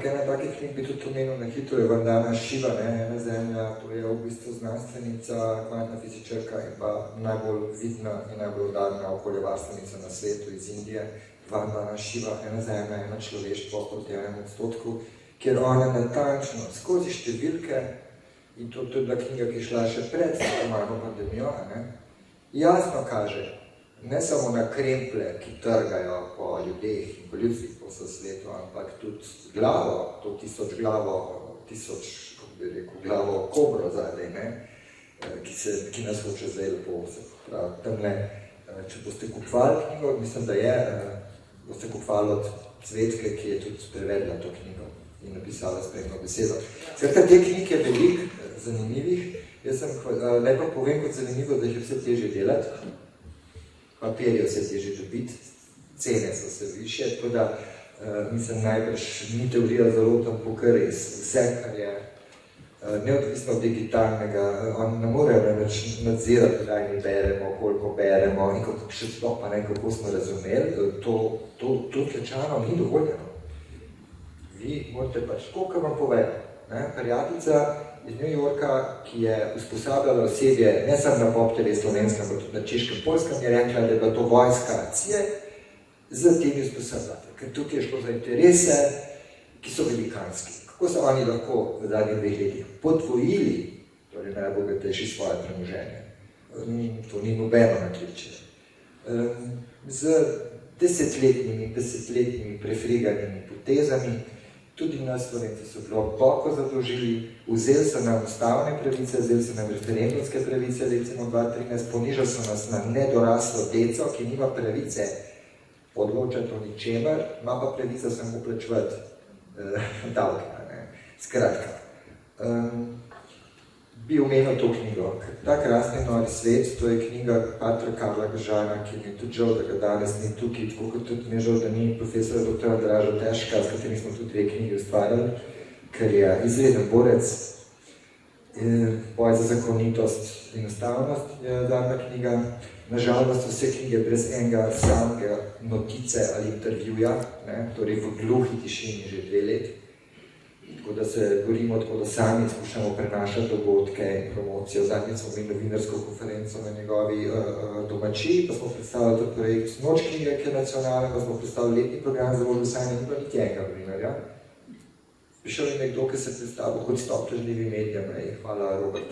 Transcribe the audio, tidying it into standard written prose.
ena takih knjig bi tudi omenil na hitro, je Vandana Shiva, Ena zemlja, to je v bistvu znanstvenica, kvantna fizičarka in pa najbolj vidna in najbolj udarna okoljevarstvenica na svetu iz Indije. Vandana Shiva, Ena zemlja, eno človeštvo proti 1%, kjer ona natančno skozi številke, in to je bila knjiga, ki je šla še pred normalno pandemijo, jasno kaže, ne samo na kremple, ki trgajo po ljudeh in po ljudstvih po vsem svetu, ampak tudi glavo, to glavo kobro zadaj, ki nas hoče zdaj lepo se pravi. Tamle, če boste kupovali knjigo, mislim, da boste kupovali od Cvetke, ki je tudi prevedla to knjigo in napisala spremno besedo. Skratka, te knjig je veliko zanimivih. Jaz sem lepo povem kot zanimivo, da jih je vse težje delati. Papir je vse težje dobiti, cene so se više, tako da mislim, najbrž ni teorija zelo tam pokares. Vse, kar je neodvisno od digitalnega, oni ne morejo namreč nadzirati, kdaj mi beremo, koliko beremo in še sploh pa ne, kako smo razumeli, to tlečano ni dovoljeno. Vi morate pač, koliko vam povedo. Prijateljica iz New Yorka, ki je usposabljala osebje, ne samo na Popteri slovenskem, ampak tudi na češkem, polskem, je rekla, da je bila to vojska akcije z temi usposabljati. Ker tukaj je šlo za interese, ki so velikanski. Kako so oni lahko v zadnjih 2 letih podvojili, torej najbogatejši svoje premoženje? To ni nobeno naključje. Z desetletnimi prefriganimi potezami, tudi nas Slovenci so globoko zadolžili, vzeli so nam ustavne pravice, vzeli so nam referendumske pravice, recimo 2013, ponižali so nas na nedoraslo deco, ki nima pravice odločati o ničemer, ima pa pravice samo plačevati davke. Skratka, bi omenil to knjigo. Ta krasni nori svet, to je knjiga Patra Karla Gržana, ki mi je tudi žal, da ga danes ni tukaj, tako kot tudi mi je žal, da ni profesora dr. Draža Težka, s katerim smo tudi 2 knjigi ustvarjali, ker je izreden borec, boj za zakonitost in ustavnost je dana knjiga. Nažalost, vse knjige brez enega samega notice ali intervjuja, torej v gluhi tišini že 2 leti. Tako da se borimo, tako da sami skušamo prenašati dogodke in promocijo. Zadnjič smo imeli novinarsko konferenco na njegovi domačiji, pa smo predstavili tudi projekt Noč knjige, ki je nacionalen, pa smo predstavili letni program za voždosanje, ni pa niti enega novinarja. Prišel je nekdo, ki se predstavil kot stop lažnivim medijem, hvala Robert.